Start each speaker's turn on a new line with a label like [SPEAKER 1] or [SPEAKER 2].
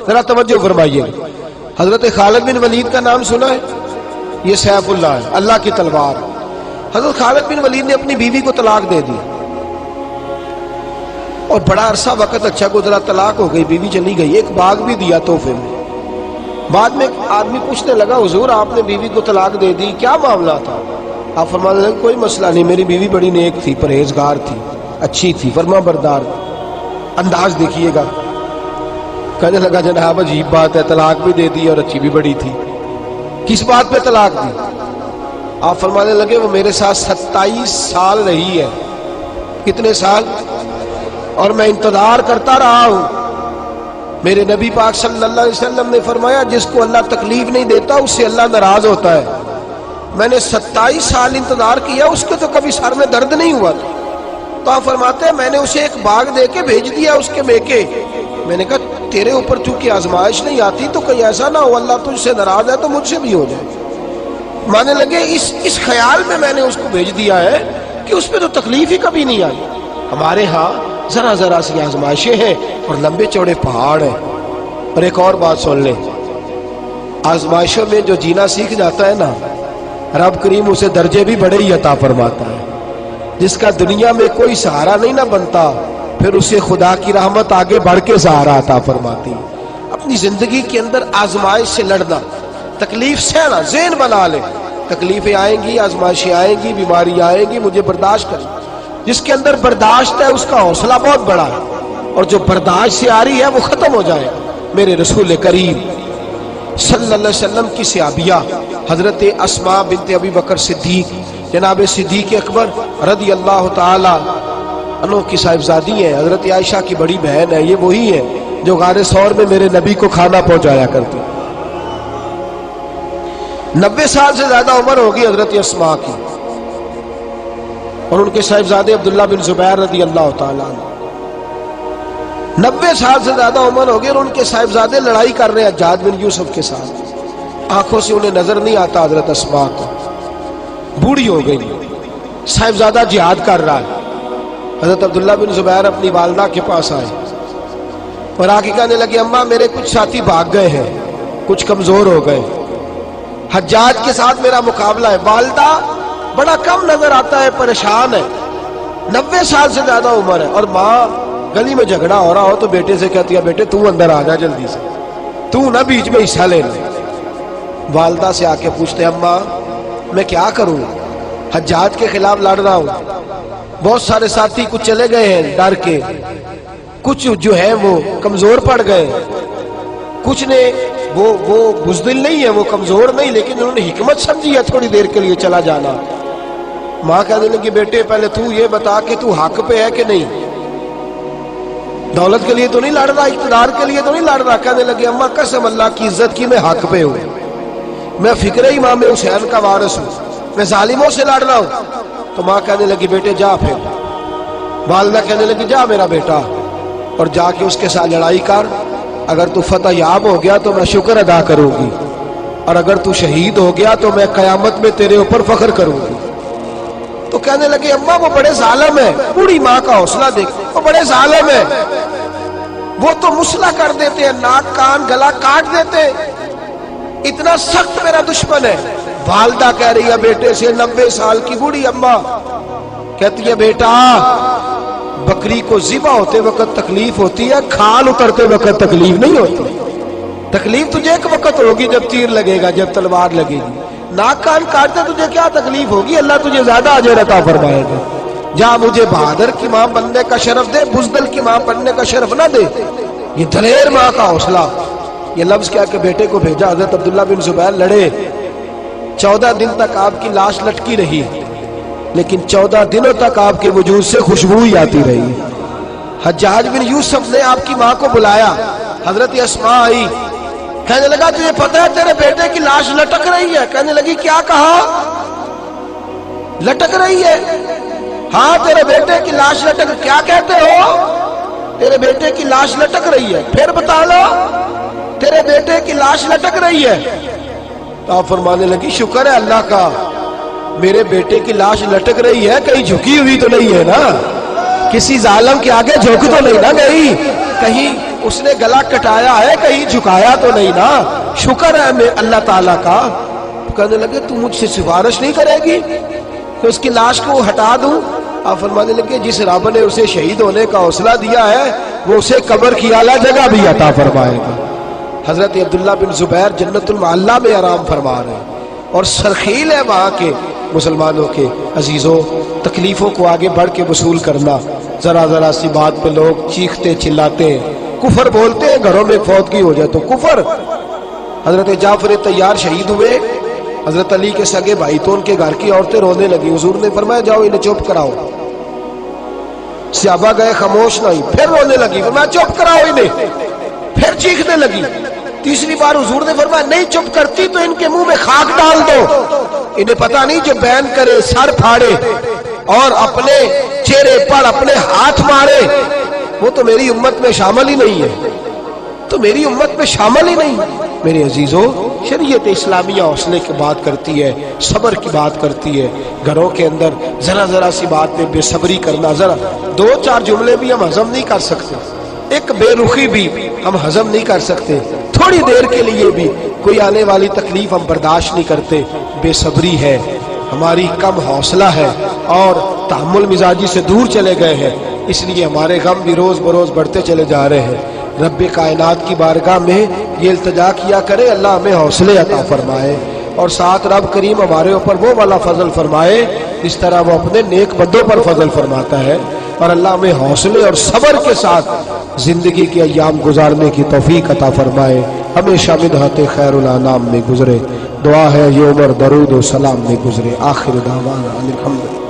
[SPEAKER 1] ذرا توجہ فرمائیے. حضرت خالد بن ولید کا نام سنا ہے؟ یہ سیف اللہ ہے، اللہ کی تلوار. حضرت خالد بن ولید نے اپنی بیوی کو طلاق دے دی اور بڑا عرصہ وقت اچھا گزرا، طلاق ہو گئی، بیوی چلی گئی. ایک باغ بھی دیا تحفے میں. بعد میں ایک آدمی پوچھنے لگا حضور آپ نے بیوی کو طلاق دے دی، کیا معاملہ تھا؟ آپ فرمانے لگے کوئی مسئلہ نہیں، میری بیوی بڑی نیک تھی، پرہیزگار تھی، اچھی تھی، فرما بردار. انداز دیکھیے گا. کہنے لگا جناب عجیب بات ہے، طلاق بھی دے دی اور اچھی بھی بڑی تھی، کس بات پہ طلاق دی؟ آپ فرمانے لگے وہ میرے ساتھ 27 سال رہی ہے. کتنے سال؟ اور میں انتظار کرتا رہا ہوں. میرے نبی پاک صلی اللہ علیہ وسلم نے فرمایا جس کو اللہ تکلیف نہیں دیتا اس سے اللہ ناراض ہوتا ہے. میں نے 27 سال انتظار کیا، اس کے تو کبھی سر میں درد نہیں ہوا تھا. تو آپ فرماتے ہیں میں نے اسے ایک باغ دے کے بھیج دیا اس کے میکے. میں نے کہا تیرے اوپر چونکہ آزمائش نہیں آتی تو کہیں ایسا نہ ہو اللہ تجھ سے ناراض ہے تو مجھ سے بھی ہو جائے. مانے لگے اس خیال میں نے اس کو بھیج دیا ہے کہ اس پہ تو تکلیف ہی کبھی نہیں آئی. ہمارے ہاں ذرا ذرا سی آزمائشیں ہیں اور لمبے چوڑے پہاڑ ہیں. اور ایک اور بات سن لیں، آزمائشوں میں جو جینا سیکھ جاتا ہے نا، رب کریم اسے درجے بھی بڑے ہی عطا فرماتا ہے. جس کا دنیا میں کوئی سہارا نہیں نہ بنتا پھر اسے خدا کی رحمت آگے بڑھ کے سہارا عطا فرماتی. اپنی زندگی کے اندر آزمائش سے لڑنا، تکلیف سہنا، ذہن بنا لے تکلیفیں آئیں گی، آزمائشیں آئیں گی، بیماری آئیں گی، مجھے برداشت کریں. جس کے اندر برداشت ہے اس کا حوصلہ بہت بڑا ہے، اور جو برداشت سے آ رہی ہے وہ ختم ہو جائے. میرے رسول کریم صلی اللہ علیہ وسلم کی صحابیہ حضرت اسماء بنت ابی بکر صدیق، جناب صدیق اکبر رضی اللہ تعالی عنہ کی صاحبزادی ہیں، حضرت عائشہ کی بڑی بہن ہے. یہ وہی ہے جو غار ثور میں میرے نبی کو کھانا پہنچایا کرتی. 90 سال سے زیادہ عمر ہوگی حضرت اسماء کی، اور ان کے صاحبزادے عبداللہ بن زبیر رضی اللہ تعالیٰ عنہ. 90 سال سے زیادہ عمر ہوگی اور ان کے صاحبزادے لڑائی کر رہے ہیں حجاج بن یوسف کے ساتھ. آنکھوں سے انہیں نظر نہیں آتا حضرت اسماء کو، بوڑھی ہو گئی. صاحبزادہ جہاد کر رہا ہے. حضرت عبداللہ بن زبیر اپنی والدہ کے پاس آئے اور آ کے کہنے لگے اماں میرے کچھ ساتھی بھاگ گئے ہیں، کچھ کمزور ہو گئے، حجاج کے ساتھ میرا مقابلہ ہے. والدہ بڑا کم نظر آتا ہے، پریشان ہے، 90 سال سے زیادہ عمر ہے. اور ماں گلی میں جھگڑا ہو رہا ہو تو بیٹے سے کہتی ہے بیٹے تو اندر آ جا جلدی سے، تو نہ بیچ میں حصہ لینا. والدہ سے آ کے پوچھتے اماں میں کیا کروں، حجاج کے خلاف لڑ رہا ہوں، بہت سارے ساتھی کچھ چلے گئے ہیں ڈر کے، کچھ جو ہے وہ کمزور پڑ گئے، کچھ نے وہ بزدل نہیں ہے، وہ کمزور نہیں، لیکن انہوں نے حکمت سمجھی ہے تھوڑی دیر کے لیے چلا جانا. ماں کہنے لگی بیٹے پہلے تو یہ بتا کہ تو حق پہ ہے کہ نہیں، دولت کے لیے تو نہیں لڑ رہا، اقتدار کے لیے تو نہیں لڑ رہا. کہنے لگی اماں قسم اللہ کی عزت کی میں حق پہ ہوں، میں فکر امام حسین کا وارث ہوں، میں ظالموں سے لڑ رہا ہوں. تو ماں کہنے لگی بیٹے جا. پھر والدہ کہنے لگی جا میرا بیٹا اور جا کے اس کے ساتھ لڑائی کر، اگر تو فتح یاب ہو گیا تو میں شکر ادا کروں گی، اور اگر تو شہید ہو گیا تو میں قیامت میں تیرے اوپر فخر کروں گی. تو کہنے لگے اماں وہ بڑے ظالم ہے، بوڑھی ماں کا حوصلہ دیکھ، وہ بڑے ظالم ہے، وہ تو مسلح کر دیتے ہیں، ناک کان گلا کاٹ دیتے ہیں، اتنا سخت میرا دشمن ہے. والدہ کہہ رہی ہے بیٹے سے، 90 سال کی بوڑھی اماں کہتی ہے بیٹا بکری کو ذبح ہوتے وقت تکلیف ہوتی ہے، کھال اترتے وقت تکلیف نہیں ہوتی. تکلیف تجھے ایک وقت ہوگی جب تیر لگے گا، جب تلوار لگے گی. ناک کان کاٹتے تجھے کیا تکلیف ہوگی، اللہ تجھے زیادہ اجر عطا فرمائے گا. جا مجھے بہادر کی ماں بننے کا شرف دے، بزدل کی ماں بننے کا شرف نہ دے. یہ دلیر ماں کا حوصلہ. یہ لفظ کیا کہ بیٹے کو بھیجا. حضرت عبداللہ بن زبیر لڑے، 14 دن تک آپ کی لاش لٹکی رہی، لیکن 14 دنوں تک آپ کے وجود سے خوشبو ہی آتی رہی. حجاج بن یوسف نے آپ کی ماں کو بلایا، حضرت اسماء آئی، کہنے لگا تجھے پتہ ہے تیرے بیٹے کی لاش لٹک رہی ہے؟ کہنے لگی کیا کہا؟ لٹک رہی ہے؟ ہاں تیرے بیٹے کی لاش لٹک. کیا کہتے ہو؟ تیرے بیٹے کی لاش لٹک رہی ہے. پھر بتا لو. تیرے بیٹے کی لاش لٹک رہی ہے. تو آپ فرمانے لگی شکر ہے اللہ کا، میرے بیٹے کی لاش لٹک رہی ہے، کہیں جھکی ہوئی تو نہیں ہے نا، کسی ظالم کے آگے جھک تو نہیں نہ گئی، کہیں اس نے گلا کٹایا ہے کہیں جھکایا تو نہیں نا, شکر ہے میں اللہ تعالیٰ کا. کہنے لگے تو مجھ سے سفارش نہیں کرے گی کہ اس کی لاش کو ہٹا دوں؟ آپ فرمانے لگے جس رب نے اسے شہید ہونے کا حوصلہ دیا ہے وہ اسے قبر کی اعلیٰ جگہ بھی عطا فرمائے گا. حضرت عبداللہ بن زبیر جنت المعلیٰ میں آرام فرما رہے ہیں, اور سرخیل ہے وہاں کے مسلمانوں کے. عزیزوں, تکلیفوں کو آگے بڑھ کے وصول کرنا. ذرا ذرا سی بات پہ لوگ چیختے چلاتے ہیں, کفر بولتے ہیں, گھروں میں فوتگی ہو جائے تو کفر. حضرت جعفر طیار شہید ہوئے, حضرت علی کے سگے بھائی تو ان کے گھر کی عورتیں رونے لگی. حضور نے فرمایا جاؤ انہیں چپ کراؤ. صحابہ گئے, خاموش نہیں, پھر رونے لگی. فرمایا چپ کراؤ انہیں, پھر چیخنے لگی. تیسری بار حضور نے فرمایا نہیں چپ کرتی تو ان کے منہ میں خاک ڈال دو. انہیں پتہ نہیں جو بین کرے, سر پھاڑے اور اپنے چہرے پر اپنے ہاتھ مارے وہ تو میری امت میں شامل ہی نہیں ہے, تو میری امت میں شامل ہی نہیں. میرے عزیزوں, شریعت اسلامیہ حوصلے کی بات کرتی ہے, صبر کی بات کرتی ہے. گھروں کے اندر ذرا ذرا سی بات میں بے صبری کرنا, ذرا دو چار جملے بھی ہم ہضم نہیں کر سکتے, ایک بے رخی بھی ہم ہضم نہیں کر سکتے, تھوڑی دیر کے لیے بھی کوئی آنے والی تکلیف ہم برداشت نہیں کرتے. بے صبری ہے, ہماری کم حوصلہ ہے اور تحمل مزاجی سے دور چلے گئے ہیں, اس لیے ہمارے غم بھی روز بروز بڑھتے چلے جا رہے ہیں. رب کائنات کی بارگاہ میں یہ التجا کیا کرے اللہ ہمیں حوصلے عطا فرمائے, اور ساتھ رب کریم ہمارے اوپر وہ والا فضل فرمائے اس طرح وہ اپنے نیک بندوں پر فضل فرماتا ہے. اور اللہ ہمیں حوصلے اور صبر کے ساتھ زندگی کے ایام گزارنے کی توفیق عطا فرمائے. ہمیشہ مدحت خیر الانام میں گزرے. دعا ہے یہ عمر درود و سلام میں گزرے. آخر دعوانا الحمدللہ.